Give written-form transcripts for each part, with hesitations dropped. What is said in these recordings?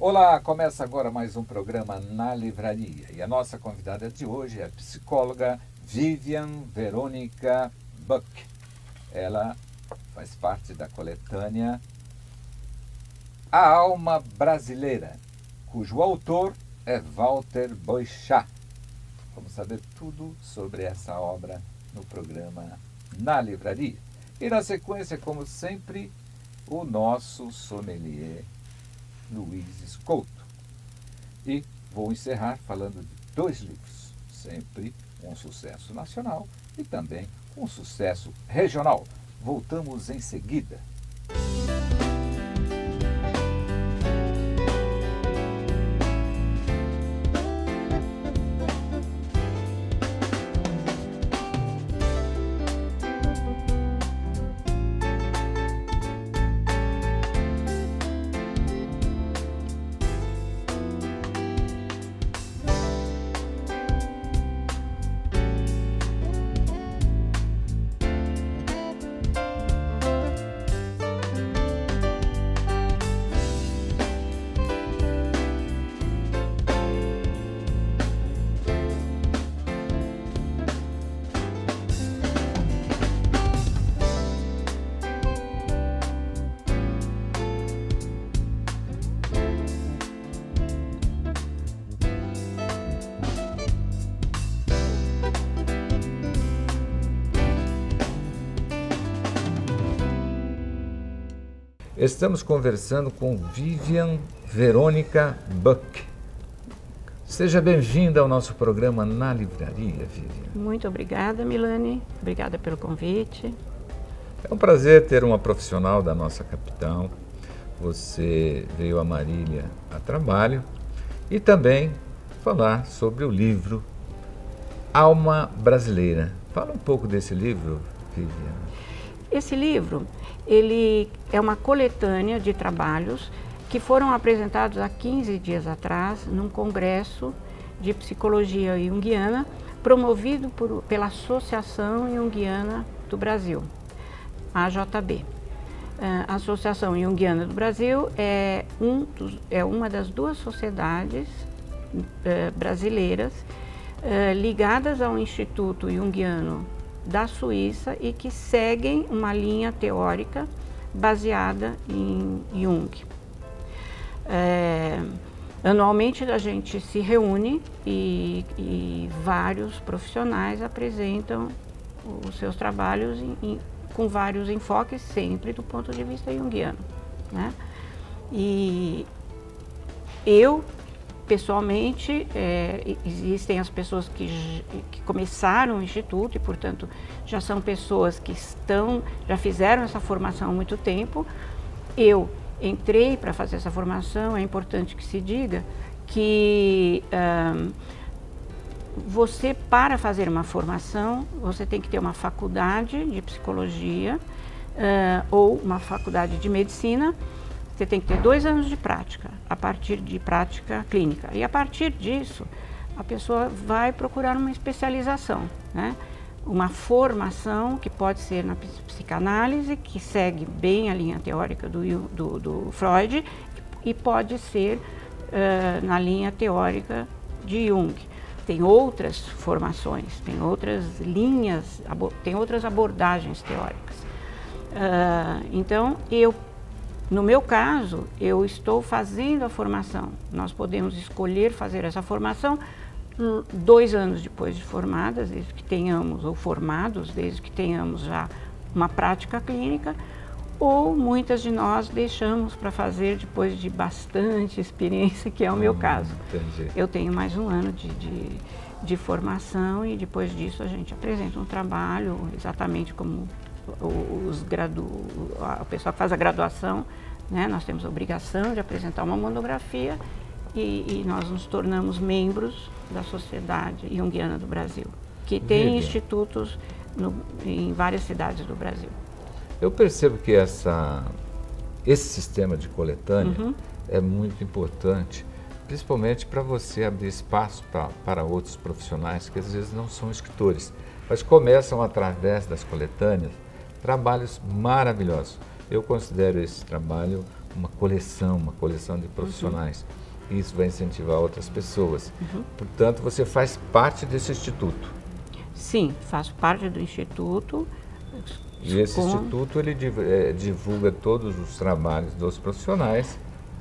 Olá, começa agora mais um programa Na Livraria. E a nossa convidada de hoje é a psicóloga Vivian Verônica Buck. Ela faz parte da coletânea A Alma Brasileira, cujo autor é Walter Boechat. Vamos saber tudo sobre essa obra no programa Na Livraria. E na sequência, como sempre, o nosso sommelier Luiz Couto. E vou encerrar falando de 2 livros, sempre um sucesso nacional e também um sucesso regional. Voltamos em seguida. Estamos conversando com Vivian Verônica Buck. Seja bem-vinda ao nosso programa Na Livraria, Vivian. Muito obrigada, Milani. Obrigada pelo convite. É um prazer ter uma profissional da nossa capital. Você veio a Marília a trabalho e também falar sobre o livro Alma Brasileira. Fala um pouco desse livro, Vivian. Esse livro, ele é uma coletânea de trabalhos que foram apresentados há 15 dias atrás num congresso de psicologia junguiana promovido pela Associação Junguiana do Brasil, a AJB. A Associação Junguiana do Brasil é uma das 2 sociedades brasileiras ligadas ao Instituto Junguiano da Suíça e que seguem uma linha teórica baseada em Jung. Anualmente a gente se reúne e vários profissionais apresentam os seus trabalhos com vários enfoques, sempre do ponto de vista junguiano, né? E eu, pessoalmente, existem as pessoas que começaram o Instituto e, portanto, já são pessoas que já fizeram essa formação há muito tempo. Eu entrei para fazer essa formação, é importante que se diga que você, para fazer uma formação, você tem que ter uma faculdade de psicologia ou uma faculdade de medicina. Você tem que ter 2 anos de prática, a partir de prática clínica. E a partir disso, a pessoa vai procurar uma especialização, né? Uma formação que pode ser na psicanálise, que segue bem a linha teórica do Freud, e pode ser na linha teórica de Jung. Tem outras formações, tem outras linhas, tem outras abordagens teóricas. Então, no meu caso, eu estou fazendo a formação. Nós podemos escolher fazer essa formação 2 anos depois de formadas, desde que tenhamos, ou formados, desde que tenhamos já uma prática clínica, ou muitas de nós deixamos para fazer depois de bastante experiência, que é o meu caso. Entendi. Eu tenho mais 1 ano de formação e depois disso a gente apresenta um trabalho exatamente como a pessoa que faz a graduação, né? Nós temos a obrigação de apresentar uma monografia e nós nos tornamos membros da Sociedade Junguiana do Brasil, que tem institutos em várias cidades do Brasil. Eu percebo que esse sistema de coletânea é muito importante, principalmente para você abrir espaço para outros profissionais que às vezes não são escritores, mas começam através das coletâneas trabalhos maravilhosos. Eu considero esse trabalho uma coleção de profissionais. Isso vai incentivar outras pessoas. Portanto, você faz parte desse instituto. Sim, faço parte do instituto. E esse instituto ele divulga todos os trabalhos dos profissionais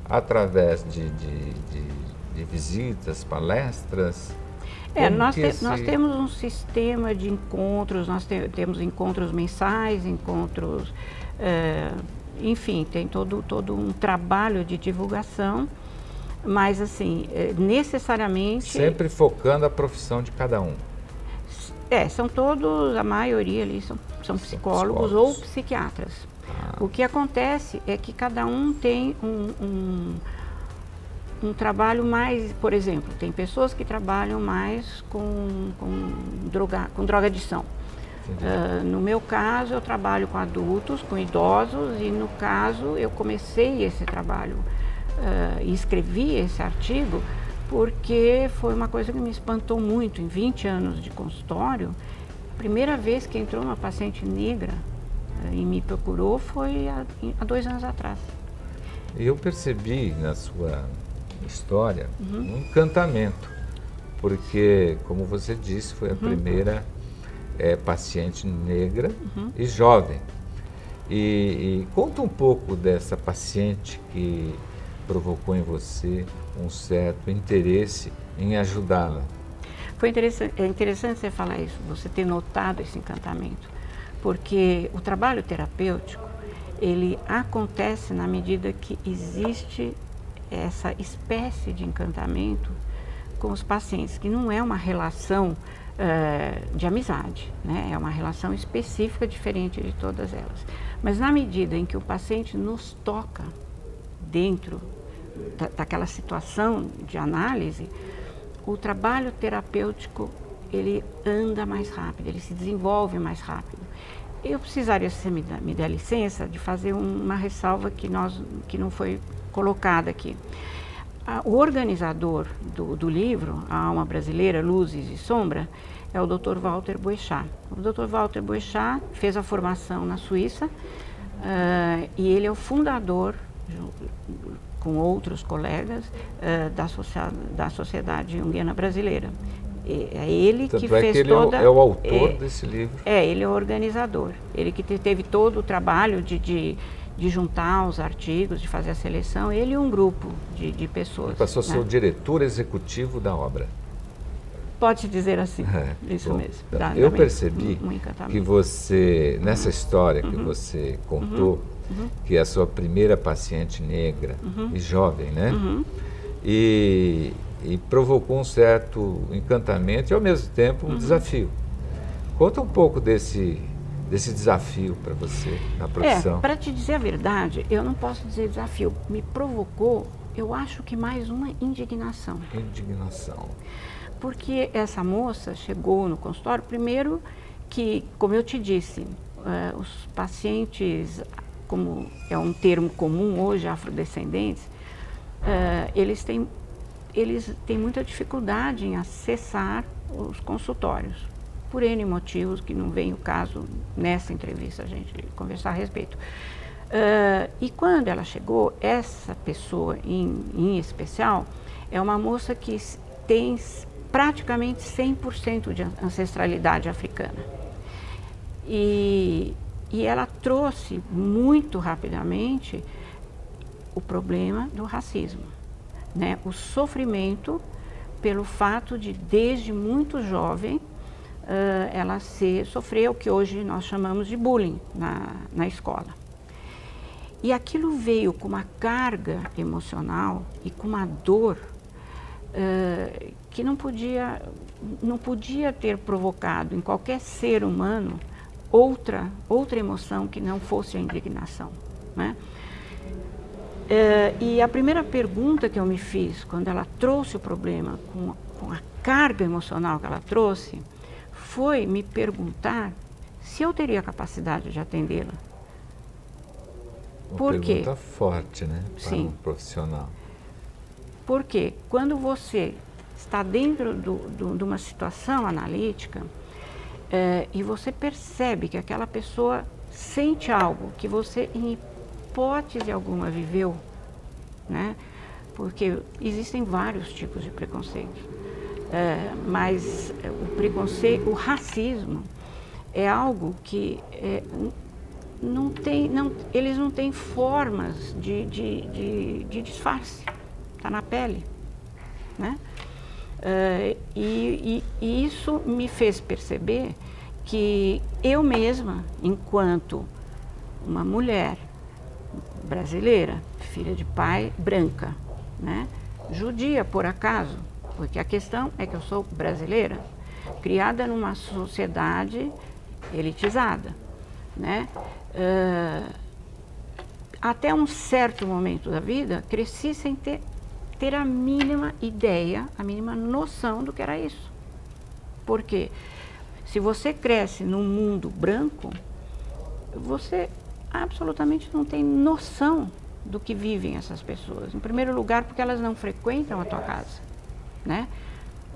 através de visitas, palestras. Nós temos um sistema de encontros, temos encontros mensais, encontros, enfim, tem todo um trabalho de divulgação, mas assim, necessariamente... Sempre focando a profissão de cada um. São todos, a maioria ali são psicólogos ou psiquiatras. O que acontece é que cada um tem um trabalho mais, por exemplo, tem pessoas que trabalham mais com drogadição. No meu caso, eu trabalho com adultos, com idosos, e no caso eu comecei esse trabalho e escrevi esse artigo porque foi uma coisa que me espantou muito. Em 20 anos de consultório, a primeira vez que entrou uma paciente negra e me procurou foi há 2 anos atrás. Eu percebi na sua história um encantamento, porque, como você disse, foi a primeira paciente negra e jovem. E conta um pouco dessa paciente que provocou em você um certo interesse em ajudá-la. É interessante você falar isso, você ter notado esse encantamento, porque o trabalho terapêutico, ele acontece na medida que existe essa espécie de encantamento com os pacientes, que não é uma relação de amizade, né? É uma relação específica, diferente de todas elas. Mas na medida em que o paciente nos toca dentro daquela situação de análise, o trabalho terapêutico, ele anda mais rápido, ele se desenvolve mais rápido. Eu precisaria, se você me der licença, de fazer uma ressalva que não foi colocada aqui. O organizador do livro, A Alma Brasileira, Luzes e Sombra, é o Dr. Walter Boechat. O Dr. Walter Boechat fez a formação na Suíça e ele é o fundador, com outros colegas, da Sociedade Junguiana Brasileira. É ele que fez ele toda... é o autor desse livro. Ele é o organizador. Ele que teve todo o trabalho de juntar os artigos, de fazer a seleção, ele e um grupo de pessoas. Ele passou a ser o diretor executivo da obra. Pode-se dizer assim, isso bom, mesmo. Eu percebi que você, nessa história que você contou, que é a sua primeira paciente negra e jovem, né? E provocou um certo encantamento e, ao mesmo tempo, um desafio. Conta um pouco desse desafio para você na profissão. Para te dizer a verdade, eu não posso dizer desafio. Me provocou, eu acho que mais uma indignação. Indignação. Porque essa moça chegou no consultório, primeiro que, como eu te disse, os pacientes, como é um termo comum hoje, afrodescendentes, eles têm muita dificuldade em acessar os consultórios, por N motivos que não vem o caso nessa entrevista a gente conversar a respeito. E quando ela chegou, essa pessoa em especial é uma moça que tem praticamente 100% de ancestralidade africana. E ela trouxe muito rapidamente o problema do racismo, né? O sofrimento pelo fato de, desde muito jovem, ela sofreu o que hoje nós chamamos de bullying na escola. E aquilo veio com uma carga emocional e com uma dor que não podia ter provocado em qualquer ser humano outra emoção que não fosse a indignação, né? E a primeira pergunta que eu me fiz quando ela trouxe o problema com a carga emocional que ela trouxe foi me perguntar se eu teria capacidade de atendê-la. Uma pergunta forte, né, para um profissional. Porque quando você está dentro de uma situação analítica e você percebe que aquela pessoa sente algo que você, em hipótese alguma, viveu né? Porque existem vários tipos de preconceito. Mas o preconceito, o racismo é algo que eles não têm formas de disfarce, está na pele, né? E isso me fez perceber que eu mesma, enquanto uma mulher brasileira, filha de pai branca, né? Judia por acaso, porque a questão é que eu sou brasileira, criada numa sociedade elitizada, né? Até um certo momento da vida, cresci sem ter a mínima ideia, a mínima noção do que era isso. Porque se você cresce num mundo branco, você absolutamente não tem noção do que vivem essas pessoas. Em primeiro lugar, porque elas não frequentam a tua casa, né?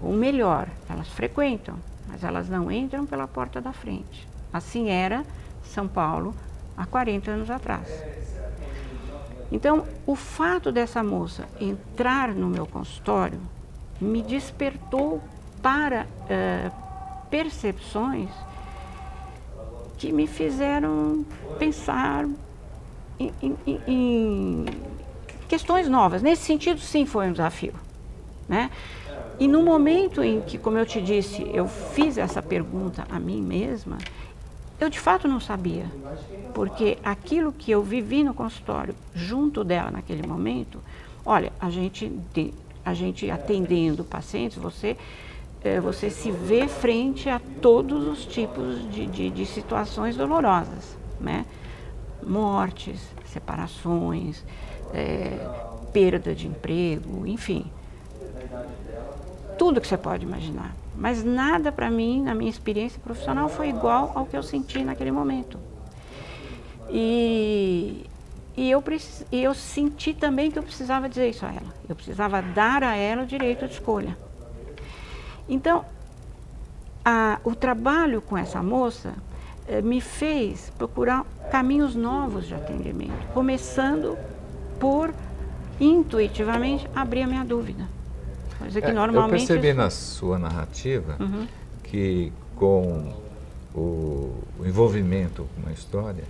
Ou melhor, elas frequentam, mas elas não entram pela porta da frente. Assim era São Paulo há 40 anos atrás. Então, o fato dessa moça entrar no meu consultório me despertou para percepções que me fizeram pensar em questões novas. Nesse sentido, sim, foi um desafio, né? E no momento em que, como eu te disse, eu fiz essa pergunta a mim mesma, eu de fato não sabia, porque aquilo que eu vivi no consultório, junto dela naquele momento, olha, a gente atendendo pacientes, você se vê frente a todos os tipos de situações dolorosas, né? Mortes, separações, perda de emprego, enfim, tudo que você pode imaginar. Mas nada para mim, na minha experiência profissional, foi igual ao que eu senti naquele momento. E eu senti também que eu precisava dizer isso a ela. Eu precisava dar a ela o direito de escolha. Então, o trabalho com essa moça me fez procurar caminhos novos de atendimento, começando por, intuitivamente, abrir a minha dúvida. Coisa que normalmente eu percebi na sua narrativa que com o envolvimento com a história,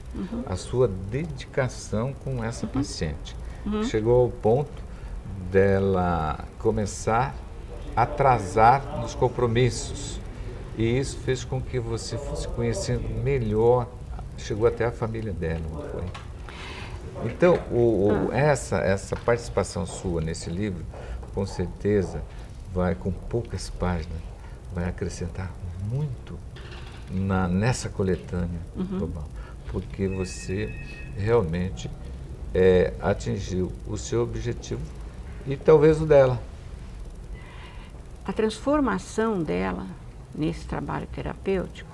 a sua dedicação com essa paciente, chegou ao ponto dela começar a atrasar nos compromissos. E isso fez com que você fosse conhecendo melhor, chegou até a família dela, não foi? Então, essa participação sua nesse livro, com certeza, vai, com poucas páginas, vai acrescentar muito nessa coletânea global, porque você realmente atingiu o seu objetivo e talvez o dela. A transformação dela nesse trabalho terapêutico,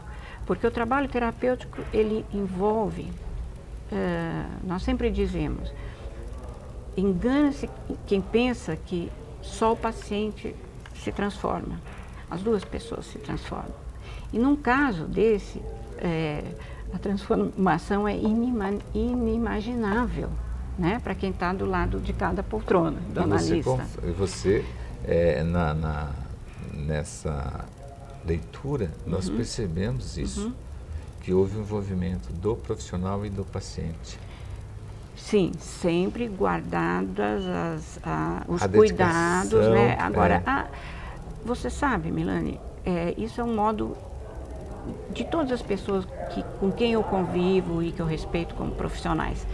porque o trabalho terapêutico, ele envolve, nós sempre dizemos, engana-se quem pensa que só o paciente se transforma, as duas pessoas se transformam. E num caso desse, a transformação é inimaginável, né, para quem está do lado de cada poltrona, do analista. Você nessa leitura, nós percebemos isso, que houve um envolvimento do profissional e do paciente. Sim, sempre guardadas os cuidados, né? Agora, você sabe, Milani, isso é um modo de todas as pessoas com quem eu convivo e que eu respeito como profissionais.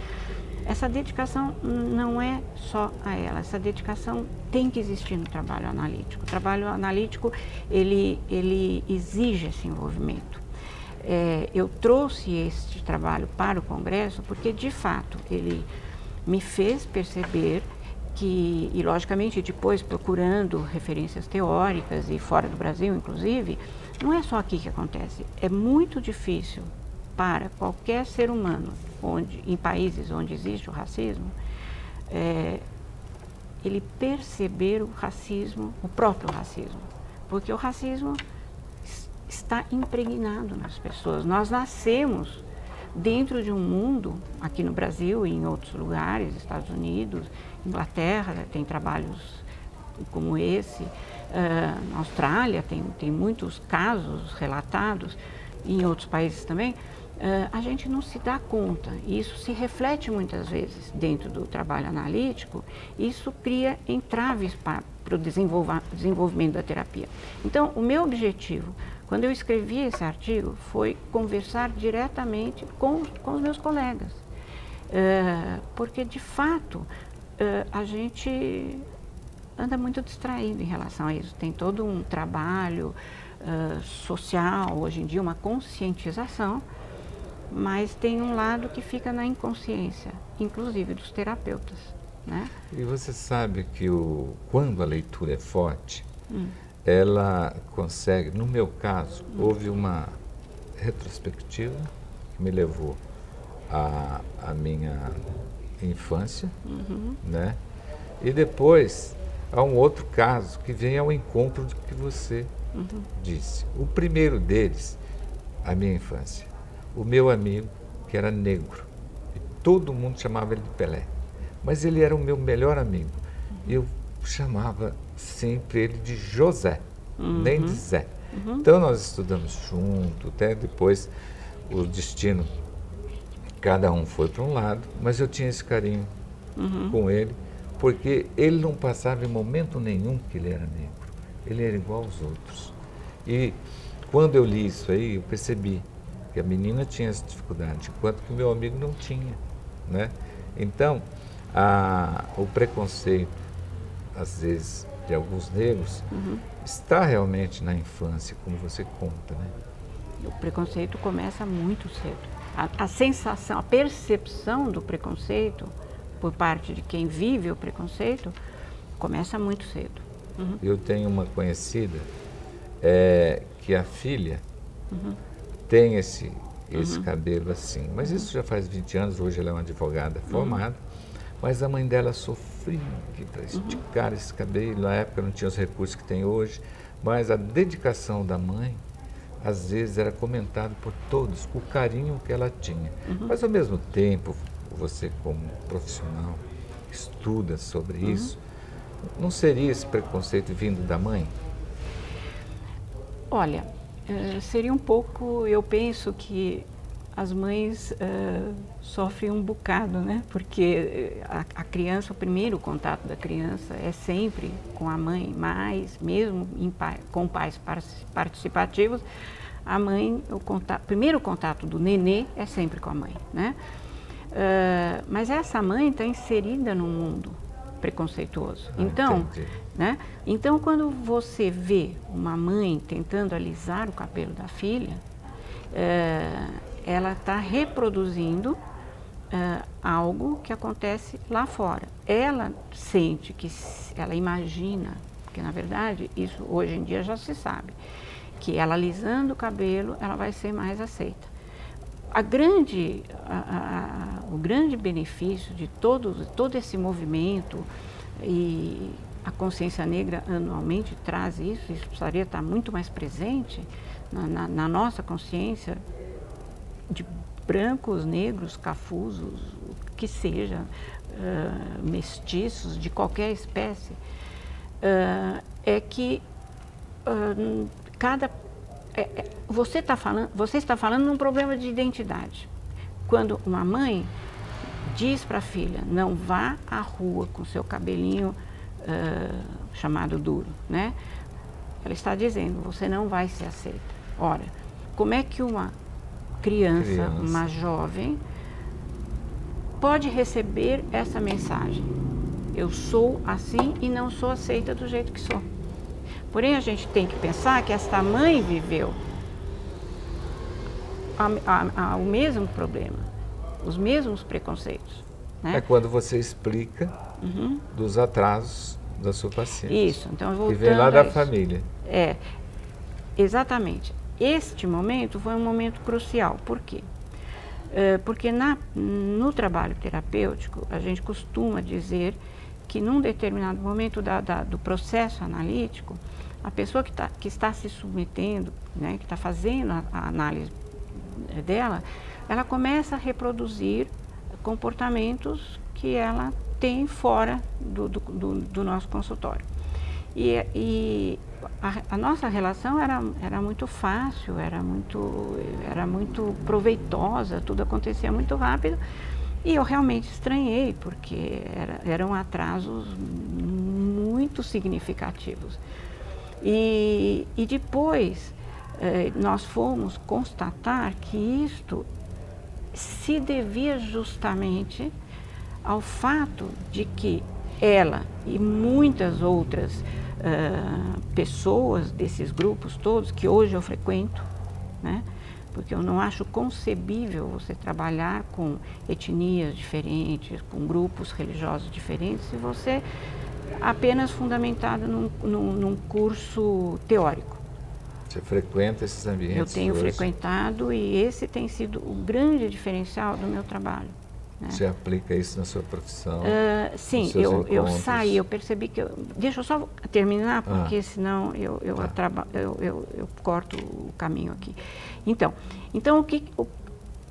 Essa dedicação não é só a ela, essa dedicação tem que existir no trabalho analítico. O trabalho analítico, ele exige esse envolvimento. Eu trouxe este trabalho para o Congresso porque, de fato, ele me fez perceber que, e logicamente depois procurando referências teóricas e fora do Brasil, inclusive, não é só aqui que acontece. É muito difícil para qualquer ser humano, em países onde existe o racismo, ele perceber o racismo, o próprio racismo, porque o racismo está impregnado nas pessoas. Nós nascemos dentro de um mundo, aqui no Brasil e em outros lugares, Estados Unidos, Inglaterra, tem trabalhos como esse, na Austrália tem muitos casos relatados, e em outros países também, a gente não se dá conta, e isso se reflete muitas vezes dentro do trabalho analítico, e isso cria entraves para o desenvolvimento da terapia. Então, o meu objetivo, quando eu escrevi esse artigo, foi conversar diretamente com os meus colegas, porque, de fato, a gente anda muito distraído em relação a isso. Tem todo um trabalho social, hoje em dia, uma conscientização, mas tem um lado que fica na inconsciência, inclusive dos terapeutas, né? E você sabe que quando a leitura é forte, ela consegue, no meu caso, houve uma retrospectiva que me levou à minha infância, né? E depois há um outro caso que vem ao encontro do que você disse. O primeiro deles, a minha infância. O meu amigo, que era negro, e todo mundo chamava ele de Pelé, mas ele era o meu melhor amigo. Eu chamava sempre ele de José, nem de Zé. Então nós estudamos junto, até depois o destino, cada um foi para um lado, mas eu tinha esse carinho com ele, porque ele não passava em momento nenhum que ele era negro, ele era igual aos outros. E quando eu li isso aí, eu percebi que a menina tinha essa dificuldade, enquanto que o meu amigo não tinha, né? Então, o preconceito, às vezes, de alguns negros, está realmente na infância, como você conta, né? O preconceito começa muito cedo. A sensação, a percepção do preconceito, por parte de quem vive o preconceito, começa muito cedo. Eu tenho uma conhecida que a filha tem esse cabelo assim, mas isso já faz 20 anos, hoje ela é uma advogada formada, mas a mãe dela sofria para esticar esse cabelo, na época não tinha os recursos que tem hoje, mas a dedicação da mãe, às vezes era comentado por todos, o carinho que ela tinha. Mas ao mesmo tempo, você como profissional estuda sobre isso, não seria esse preconceito vindo da mãe? Olha, seria um pouco, eu penso que as mães sofrem um bocado, né? Porque a criança, o primeiro contato da criança é sempre com a mãe, mas mesmo com pais participativos, a mãe, o primeiro contato do nenê é sempre com a mãe, né? Mas essa mãe está inserida num mundo preconceituoso. Então, né? Então, quando você vê uma mãe tentando alisar o cabelo da filha, ela está reproduzindo algo que acontece lá fora. Ela sente ela imagina, porque na verdade isso hoje em dia já se sabe, que ela alisando o cabelo, ela vai ser mais aceita. O grande benefício de todo esse movimento, e a consciência negra anualmente traz isso precisaria estar muito mais presente na nossa consciência, de brancos, negros, cafusos, o que seja, mestiços, de qualquer espécie, é que você está falando num problema de identidade. Quando uma mãe diz para a filha, não vá à rua com seu cabelinho chamado duro, né? Ela está dizendo, você não vai ser aceita. Ora, como é que uma criança, uma jovem, pode receber essa mensagem? Eu sou assim e não sou aceita do jeito que sou. Porém, a gente tem que pensar que esta mãe viveu o mesmo problema, os mesmos preconceitos, né? É quando você explica dos atrasos da sua paciente. Isso, então voltando. Que vem lá da família. Exatamente. Este momento foi um momento crucial. Por quê? Porque no trabalho terapêutico, a gente costuma dizer que num determinado momento do processo analítico, a pessoa que está se submetendo, né, que está fazendo a análise dela, ela começa a reproduzir comportamentos que ela tem fora do nosso consultório. E a nossa relação era muito fácil, era muito proveitosa, tudo acontecia muito rápido. E eu realmente estranhei, porque eram atrasos muito significativos. E depois nós fomos constatar que isto se devia justamente ao fato de que ela e muitas outras pessoas desses grupos todos, que hoje eu frequento, né? Porque eu não acho concebível você trabalhar com etnias diferentes, com grupos religiosos diferentes, se você apenas fundamentado num curso teórico. Você frequenta esses ambientes? Eu tenho hoje? frequentado, e esse tem sido o grande diferencial do meu trabalho. Né? Você aplica isso na sua profissão? Sim, eu saí, eu percebi que... Deixa eu só terminar, porque senão eu corto o caminho aqui. Então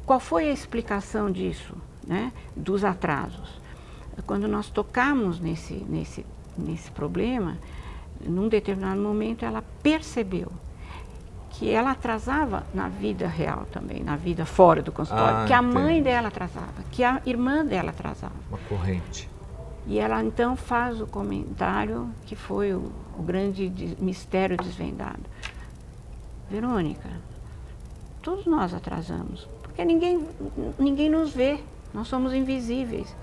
qual foi a explicação disso, né, dos atrasos? Quando nós tocamos nesse problema, num determinado momento ela percebeu que ela atrasava na vida real também, na vida fora do consultório, que a mãe dela atrasava, que a irmã dela atrasava. Uma corrente. E ela então faz o comentário que foi o grande mistério desvendado. Verônica, todos nós atrasamos, porque ninguém nos vê, nós somos invisíveis.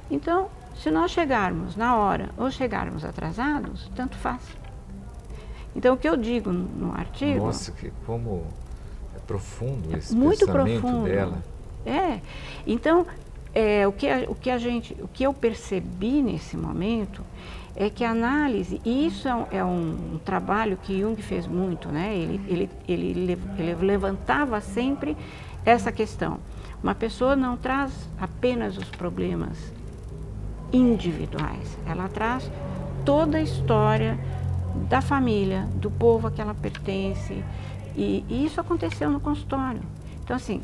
Então, se nós chegarmos na hora ou chegarmos atrasados, tanto faz. Então, o que eu digo no artigo... Nossa, como é profundo esse muito pensamento profundo dela. Então, o que eu percebi nesse momento é que a análise, e isso é um trabalho que Jung fez muito, né? Ele levantava sempre essa questão. Uma pessoa não traz apenas os problemas individuais, ela traz toda a história da família, do povo a que ela pertence, e isso aconteceu no consultório. Então, assim,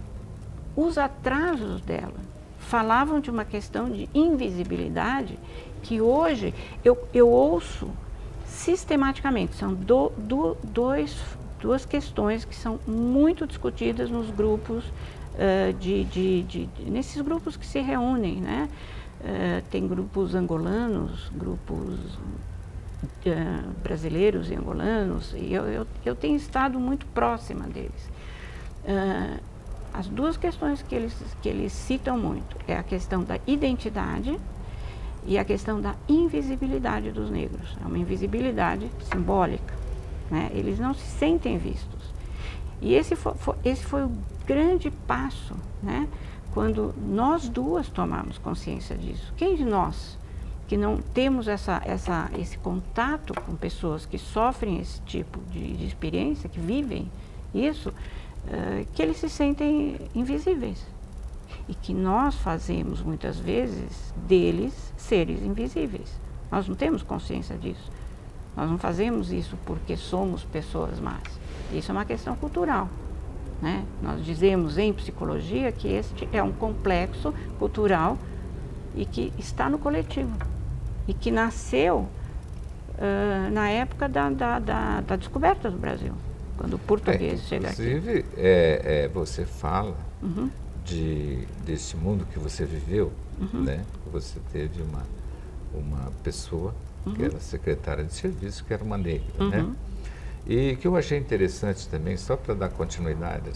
os atrasos dela falavam de uma questão de invisibilidade que hoje eu ouço sistematicamente. São duas questões que são muito discutidas nos grupos, nesses grupos que se reúnem, né? Tem grupos angolanos, grupos brasileiros e angolanos, e eu tenho estado muito próxima deles. As duas questões que eles citam muito é a questão da identidade e a questão da invisibilidade dos negros. É uma invisibilidade simbólica, né? Eles não se sentem vistos. E esse foi o grande passo, né? Quando nós duas tomamos consciência disso. Quem de nós que não temos esse contato com pessoas que sofrem esse tipo de experiência, que vivem isso, que eles se sentem invisíveis? E que nós fazemos muitas vezes deles seres invisíveis. Nós não temos consciência disso. Nós não fazemos isso porque somos pessoas más. Isso é uma questão cultural, né? Nós dizemos em psicologia que este é um complexo cultural e que está no coletivo. E que nasceu na época da descoberta do Brasil, quando o português chega aqui. Inclusive, você fala desse mundo que você viveu, né? Você teve uma pessoa que era secretária de serviço, que era uma negra, né? E que eu achei interessante também, só para dar continuidade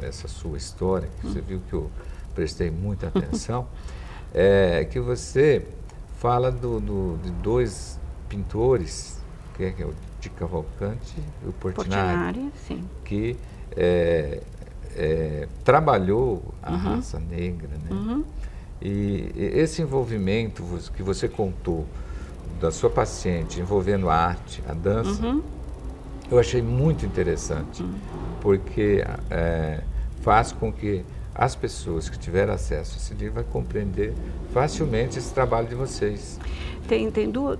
a essa sua história, que você viu que eu prestei muita atenção, que você fala de dois pintores, que é o de Cavalcante e o Portinari, sim. Que trabalhou a raça negra, né? E esse envolvimento que você contou da sua paciente envolvendo a arte, a dança, eu achei muito interessante, porque faz com que as pessoas que tiverem acesso a esse livro vai compreender facilmente esse trabalho de vocês. Tem duas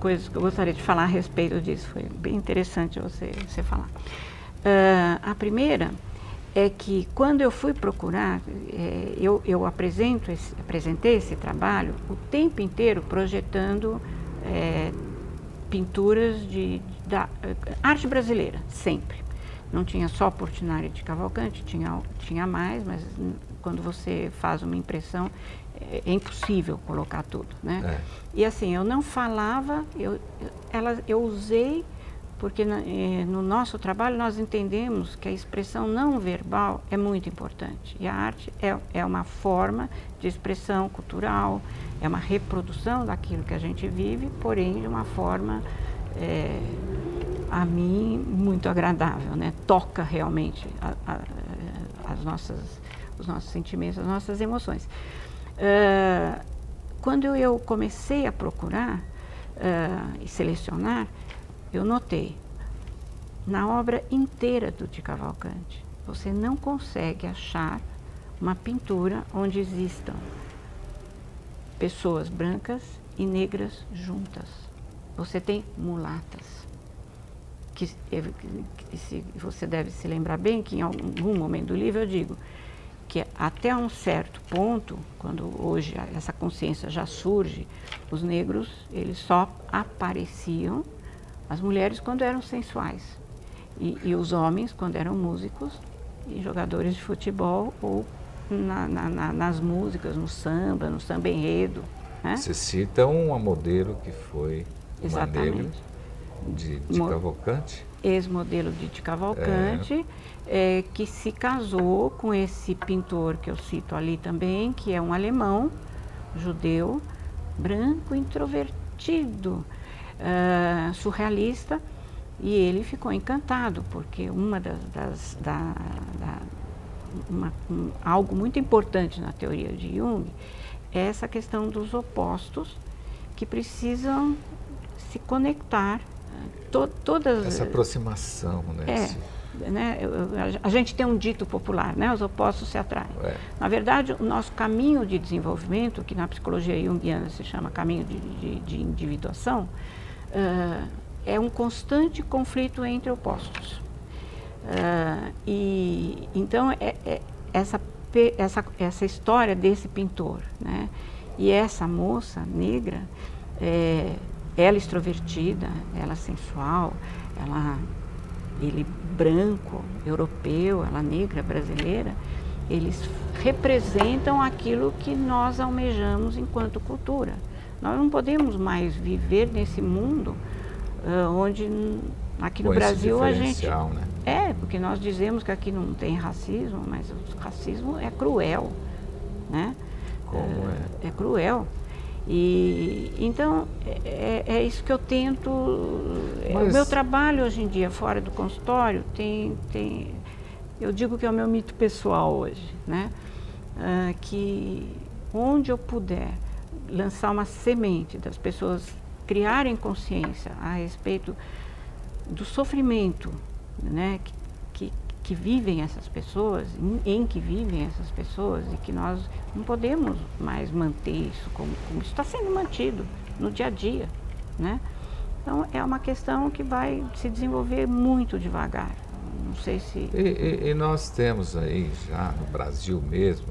coisas que eu gostaria de falar a respeito disso. Foi bem interessante você falar. A primeira é que quando eu fui procurar, eu apresentei esse trabalho o tempo inteiro projetando pinturas da arte brasileira, sempre. Não tinha só Portinari de Cavalcanti, tinha mais, mas quando você faz uma impressão, é impossível colocar tudo, né? E assim, eu não falava, eu usei, porque no nosso trabalho nós entendemos que a expressão não verbal é muito importante. E a arte é uma forma de expressão cultural, é uma reprodução daquilo que a gente vive, porém de uma forma, a mim, muito agradável, né? Toca realmente os nossos sentimentos, as nossas emoções. Quando eu comecei a procurar e selecionar, eu notei, na obra inteira do de Cavalcanti, você não consegue achar uma pintura onde existam pessoas brancas e negras juntas. Você tem mulatas, que você deve se lembrar bem que em algum momento do livro eu digo que até um certo ponto, quando hoje essa consciência já surge, os negros, eles só apareciam, as mulheres quando eram sensuais e os homens quando eram músicos e jogadores de futebol ou nas músicas, no samba enredo, né? Você cita uma modelo que foi uma negra de Cavalcanti? Ex-modelo de Cavalcanti, que se casou com esse pintor que eu cito ali também, que é um alemão, judeu, branco, introvertido, surrealista, e ele ficou encantado, porque algo muito importante na teoria de Jung é essa questão dos opostos que precisam se conectar. Essa aproximação, né? A gente tem um dito popular, né? Os opostos se atraem. Na verdade, o nosso caminho de desenvolvimento, que na psicologia junguiana se chama caminho de individuação, é um constante conflito entre opostos. E então essa história desse pintor, né? E essa moça negra, ela extrovertida, ela sensual, ele branco, europeu, ela negra, brasileira, eles representam aquilo que nós almejamos enquanto cultura. Nós não podemos mais viver nesse mundo onde aqui no Brasil a gente... né? Porque nós dizemos que aqui não tem racismo, mas o racismo é cruel, né? Como é cruel. E então é isso que eu tento. O meu trabalho hoje em dia fora do consultório eu digo que é o meu mito pessoal hoje, né? Que onde eu puder lançar uma semente das pessoas criarem consciência a respeito do sofrimento, né, que vivem essas pessoas, em que vivem essas pessoas, e que nós não podemos mais manter isso como isso está sendo mantido no dia a dia, né? Então é uma questão que vai se desenvolver muito devagar. Não sei se... E nós temos aí já no Brasil mesmo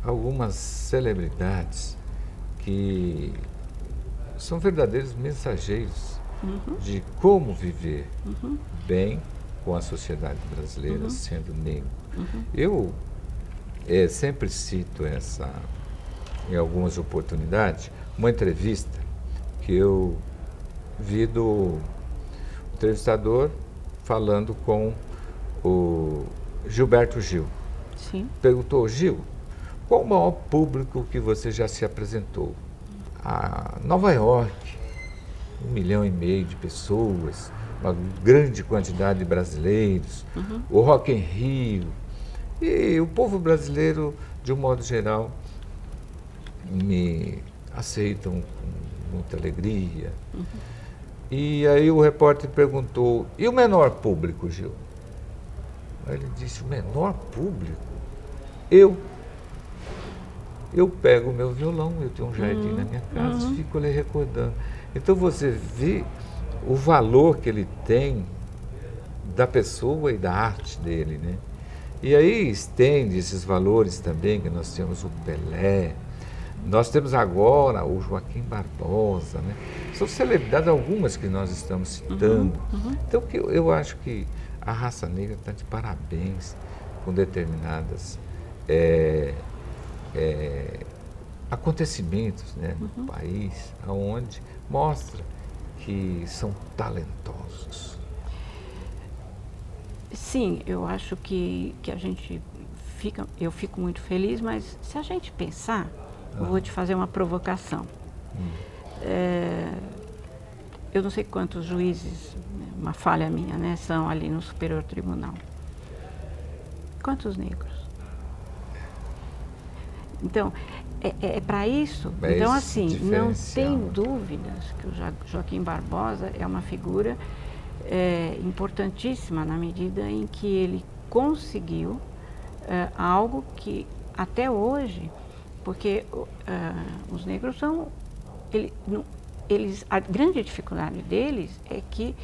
algumas celebridades que são verdadeiros mensageiros de como viver bem com a sociedade brasileira sendo negro. Eu sempre cito em algumas oportunidades, uma entrevista que eu vi do entrevistador falando com o Gilberto Gil. Sim. Perguntou: Gil, qual o maior público que você já se apresentou? A Nova York, 1,5 milhão de pessoas, uma grande quantidade de brasileiros, o Rock in Rio, e o povo brasileiro, de um modo geral, me aceitam com muita alegria. E aí o repórter perguntou: e o menor público, Gil? Aí ele disse: o menor público? Eu pego o meu violão, eu tenho um jardim na minha casa, fico ali recordando. Então você vê o valor que ele tem da pessoa e da arte dele, né? E aí estende esses valores também, que nós temos o Pelé, nós temos agora o Joaquim Barbosa, né? São celebridades algumas que nós estamos citando. Então eu acho que a raça negra está de parabéns com determinadas acontecimentos, né, no país, onde mostra que são talentosos. Sim, eu acho que a gente eu fico muito feliz, mas se a gente pensar, eu vou te fazer uma provocação. Eu não sei quantos juízes, uma falha minha, né, são ali no Superior Tribunal. Quantos negros? Então, é para isso. É então, esse assim, não diferencial. tem dúvidas que o Joaquim Barbosa é uma figura importantíssima na medida em que ele conseguiu algo que até hoje, porque os negros são, a grande dificuldade deles é que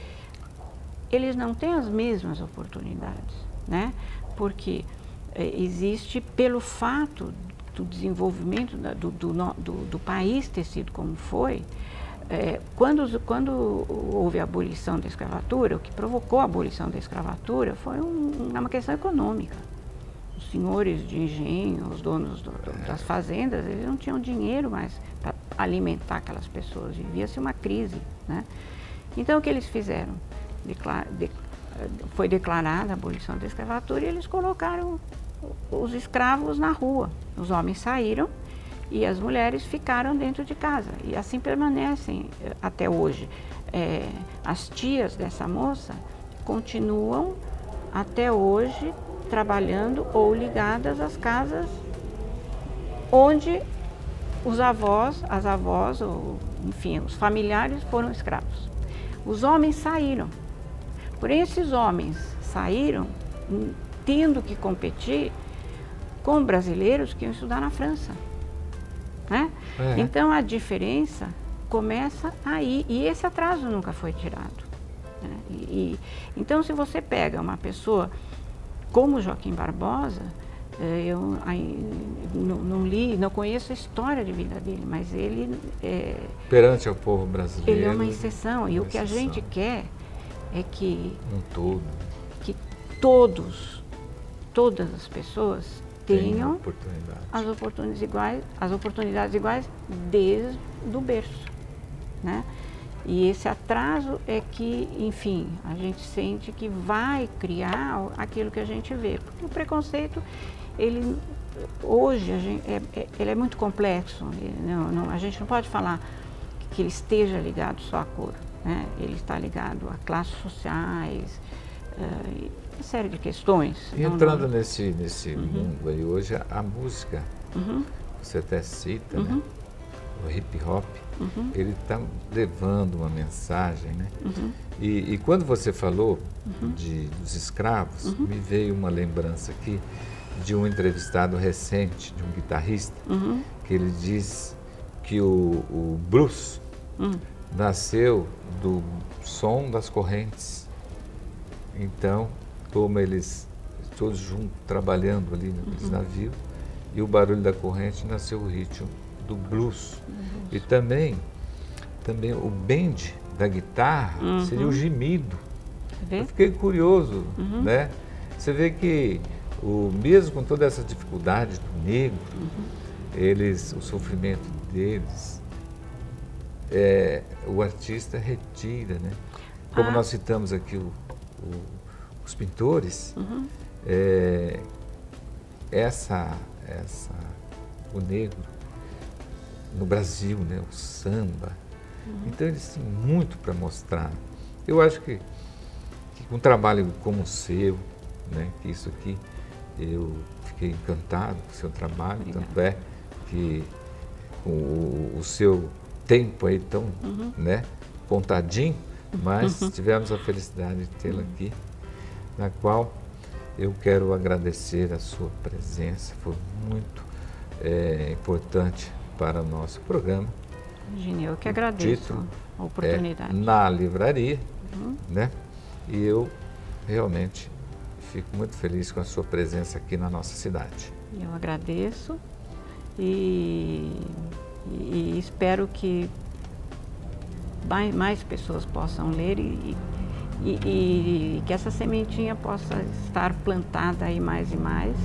eles não têm as mesmas oportunidades, né? Porque existe, pelo fato do desenvolvimento do país ter sido como foi, quando houve a abolição da escravatura, o que provocou a abolição da escravatura foi uma questão econômica. Os senhores de engenho, os donos das fazendas, eles não tinham dinheiro mais para alimentar aquelas pessoas, vivia-se uma crise, né? Então o que eles fizeram? Foi declarada a abolição da escravatura e eles colocaram os escravos na rua. Os homens saíram e as mulheres ficaram dentro de casa. E assim permanecem até hoje. As tias dessa moça continuam até hoje trabalhando ou ligadas às casas onde os avós, as avós, ou, enfim, os familiares foram escravos. Os homens saíram. Porém, esses homens saíram tendo que competir com brasileiros que iam estudar na França, né? Então a diferença começa aí, e esse atraso nunca foi tirado, né? Então, se você pega uma pessoa como Joaquim Barbosa, eu não li, não conheço a história de vida dele, mas ele perante ao povo brasileiro, ele é uma exceção, e o que a gente quer é que que todas as pessoas tenham as oportunidades iguais desde o berço, né? E esse atraso é que, enfim, a gente sente que vai criar aquilo que a gente vê. Porque o preconceito, hoje, ele é muito complexo. A gente não pode falar que ele esteja ligado só à cor, né? Ele está ligado a classes sociais, uma série de questões. E entrando nesse mundo aí hoje, a música, você até cita, né? O hip hop, ele está levando uma mensagem, né? E quando você falou dos escravos, me veio uma lembrança aqui de um entrevistado recente, de um guitarrista, que ele diz que o blues nasceu do som das correntes. Então, como eles todos juntos trabalhando ali naqueles navios, e o barulho da corrente nasceu o ritmo do blues. E também o bend da guitarra seria o gemido. Eu fiquei curioso, né? Você vê que mesmo com toda essa dificuldade do negro, o sofrimento deles, o artista retira, né? Como nós citamos aqui os pintores, o negro no Brasil, né, o samba. Então eles têm muito para mostrar. Eu acho que um trabalho como o seu, né, que isso aqui, eu fiquei encantado com o seu trabalho. Obrigada. Tanto é que o seu tempo aí tão, né, contadinho, mas tivemos a felicidade de tê-la aqui, na qual eu quero agradecer a sua presença, foi muito importante para o nosso programa. Virginia, eu que agradeço a oportunidade. Na livraria, né? E eu realmente Fico muito feliz com a sua presença aqui na nossa cidade. Eu agradeço e espero que mais pessoas possam ler e que essa sementinha possa estar plantada aí mais e mais,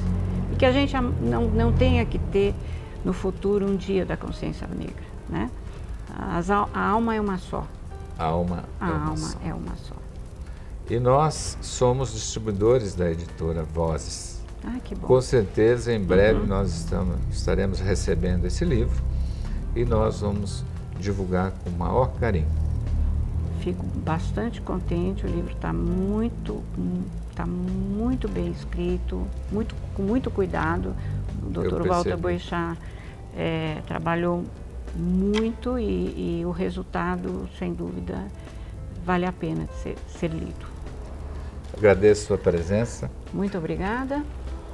e que a gente não tenha que ter no futuro um dia da consciência negra, né? A alma é uma só. A alma é uma só. E nós somos distribuidores da editora Vozes. Ah, que bom. Com certeza, em breve nós estaremos recebendo esse livro e nós vamos divulgar com o maior carinho. Fico bastante contente, o livro está muito bem escrito, com muito cuidado. O Dr. Walter Boechat trabalhou muito e o resultado, sem dúvida, vale a pena ser lido. Agradeço a sua presença. Muito obrigada.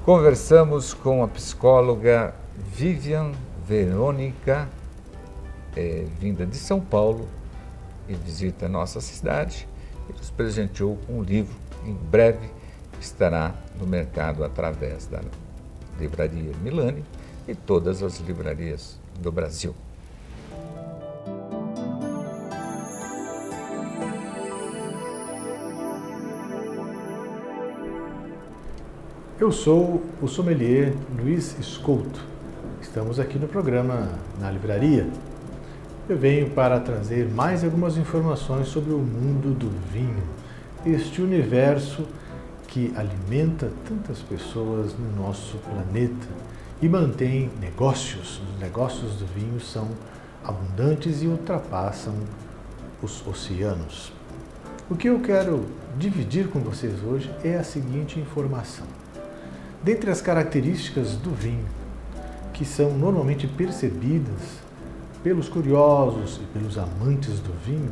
Conversamos com a psicóloga Vivian Verônica, vinda de São Paulo, e visita a nossa cidade e nos presenteou com um livro que em breve estará no mercado através da Livraria Milani e todas as livrarias do Brasil. Eu sou o sommelier Luiz Escolto. Estamos aqui no programa Na Livraria. Eu venho para trazer mais algumas informações sobre o mundo do vinho, este universo que alimenta tantas pessoas no nosso planeta e mantém negócios. Os negócios do vinho são abundantes e ultrapassam os oceanos. O que eu quero dividir com vocês hoje é a seguinte informação. Dentre as características do vinho, que são normalmente percebidas pelos curiosos e pelos amantes do vinho,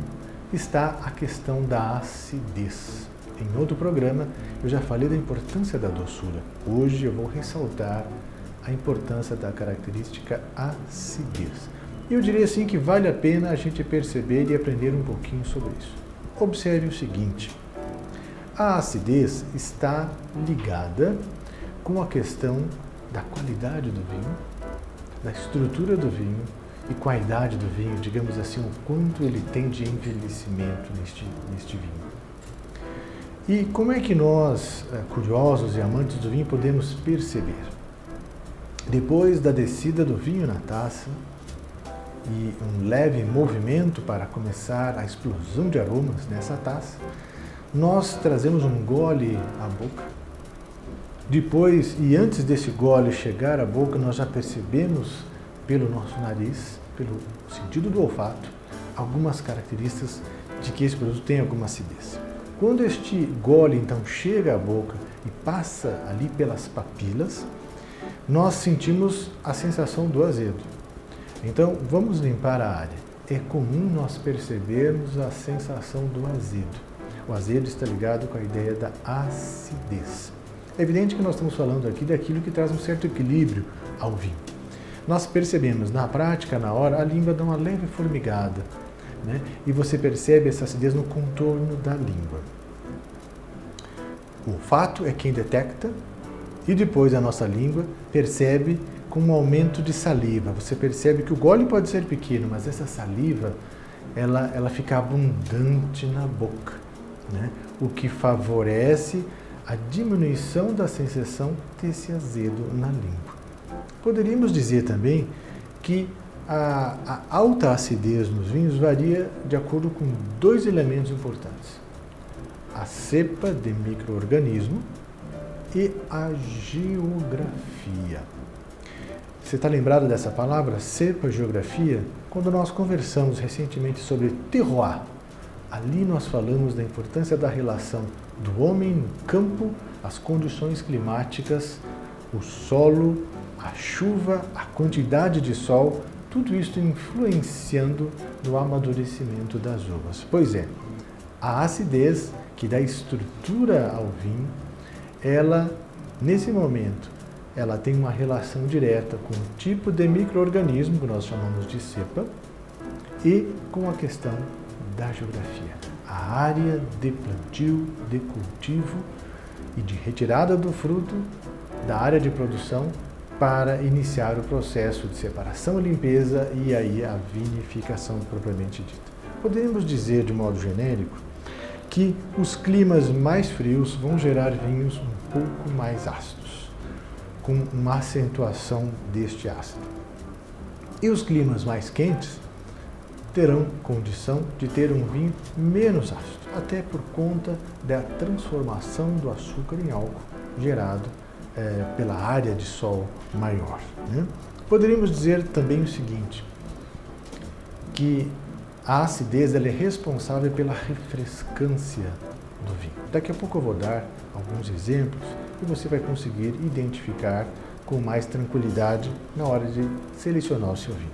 está a questão da acidez. Em outro programa, eu já falei da importância da doçura. Hoje eu vou ressaltar a importância da característica acidez. Eu diria assim que vale a pena a gente perceber e aprender um pouquinho sobre isso. Observe o seguinte, a acidez está ligada com a questão da qualidade do vinho, da estrutura do vinho e com a idade do vinho, digamos assim, o quanto ele tem de envelhecimento neste vinho. E como é que nós, curiosos e amantes do vinho, podemos perceber? Depois da descida do vinho na taça e um leve movimento para começar a explosão de aromas nessa taça, nós trazemos um gole à boca. Depois, e antes desse gole chegar à boca, nós já percebemos pelo nosso nariz, pelo sentido do olfato, algumas características de que esse produto tem alguma acidez. Quando este gole então chega à boca e passa ali pelas papilas, nós sentimos a sensação do azedo. Então, vamos limpar a área. É comum nós percebermos a sensação do azedo. O azedo está ligado com a ideia da acidez. É evidente que nós estamos falando aqui daquilo que traz um certo equilíbrio ao vinho. Nós percebemos na prática, na hora, a língua dá uma leve formigada, né? E você percebe essa acidez no contorno da língua. O olfato é quem detecta e depois a nossa língua percebe com um aumento de saliva. Você percebe que o gole pode ser pequeno, mas essa saliva ela fica abundante na boca, né? O que favorece a diminuição da sensação desse azedo na língua. Poderíamos dizer também que a alta acidez nos vinhos varia de acordo com dois elementos importantes. A cepa de micro-organismo e a geografia. Você está lembrado dessa palavra, cepa, geografia? Quando nós conversamos recentemente sobre terroir, ali nós falamos da importância da relação do homem no campo, as condições climáticas, o solo, a chuva, a quantidade de sol, tudo isso influenciando no amadurecimento das uvas. Pois é, a acidez que dá estrutura ao vinho, ela, nesse momento, ela tem uma relação direta com o tipo de micro-organismo, que nós chamamos de cepa, e com a questão da geografia. A área de plantio, de cultivo e de retirada do fruto da área de produção para iniciar o processo de separação e limpeza e aí a vinificação propriamente dita. Podemos dizer de modo genérico que os climas mais frios vão gerar vinhos um pouco mais ácidos, com uma acentuação deste ácido. E os climas mais quentes terão condição de ter um vinho menos ácido, até por conta da transformação do açúcar em álcool gerado pela área de sol maior, né? Poderíamos dizer também o seguinte, que a acidez ela é responsável pela refrescância do vinho. Daqui a pouco eu vou dar alguns exemplos e você vai conseguir identificar com mais tranquilidade na hora de selecionar o seu vinho.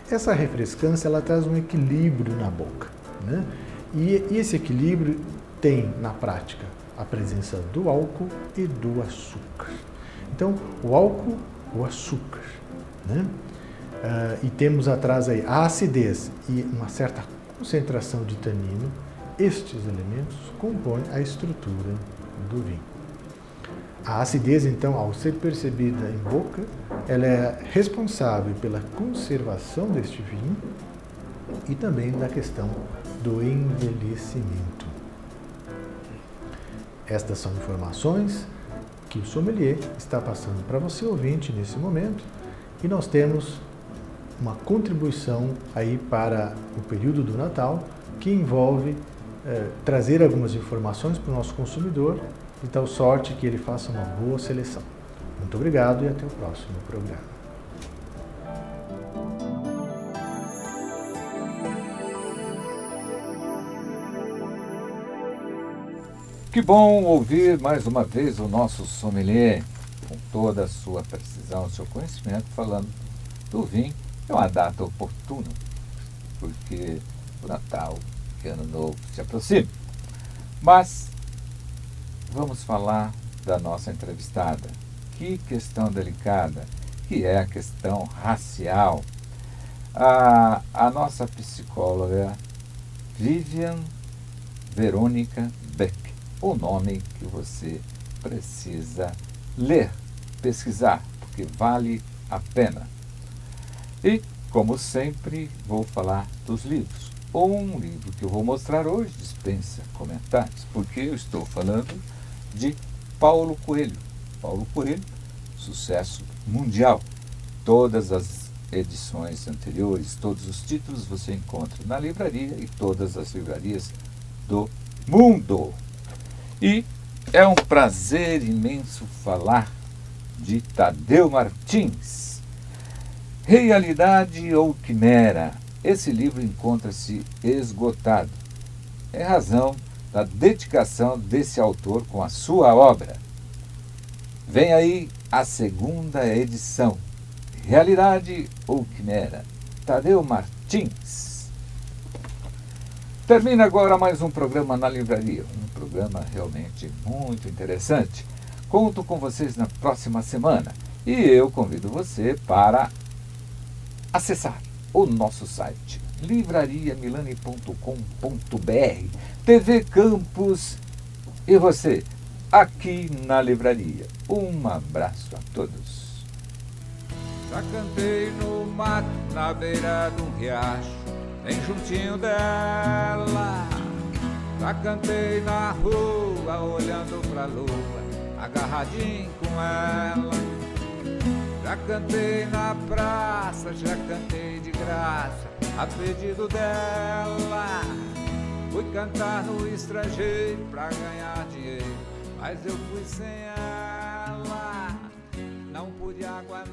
Essa refrescância ela traz um equilíbrio na boca, né? E esse equilíbrio tem, na prática, a presença do álcool e do açúcar. Então, o álcool, o açúcar, né? E temos atrás aí a acidez e uma certa concentração de tanino. Estes elementos compõem a estrutura do vinho. A acidez, então, ao ser percebida em boca, ela é responsável pela conservação deste vinho e também da questão do envelhecimento. Estas são informações que o sommelier está passando para você, ouvinte, nesse momento, e nós temos uma contribuição aí para o período do Natal, que envolve trazer algumas informações para o nosso consumidor, de tal sorte que ele faça uma boa seleção. Muito obrigado e até o próximo programa. Que bom ouvir mais uma vez o nosso sommelier, com toda a sua precisão, seu conhecimento, falando do vinho. É uma data oportuna, porque o Natal e Ano Novo se aproxima. Mas vamos falar da nossa entrevistada. Que questão delicada, que é a questão racial. A nossa psicóloga Vivian Verônica Beck, o nome que você precisa ler, pesquisar, porque vale a pena. E, como sempre, vou falar dos livros. Um livro que eu vou mostrar hoje dispensa comentários, porque eu estou falando de Paulo Coelho. Paulo Coelho, sucesso mundial. Todas as edições anteriores, todos os títulos você encontra na livraria e todas as livrarias do mundo. E é um prazer imenso falar de Tadeu Martins. Realidade ou Quimera? Esse livro encontra-se esgotado. É razão da dedicação desse autor com a sua obra. Vem aí a segunda edição. Realidade ou Quimera? Tadeu Martins. Termina agora mais um programa na livraria. Um programa realmente muito interessante. Conto com vocês na próxima semana. E eu convido você para acessar o nosso site livrariamilani.com.br, TV Campus e você aqui na livraria. Um abraço a todos. Já cantei no mato, na beira de um riacho, bem juntinho dela. Já cantei na rua, olhando pra lua, agarradinho com ela. Já cantei na praça, já cantei de graça, a pedido dela. Fui cantar no estrangeiro pra ganhar dinheiro, mas eu fui sem ela. Não pude aguardar.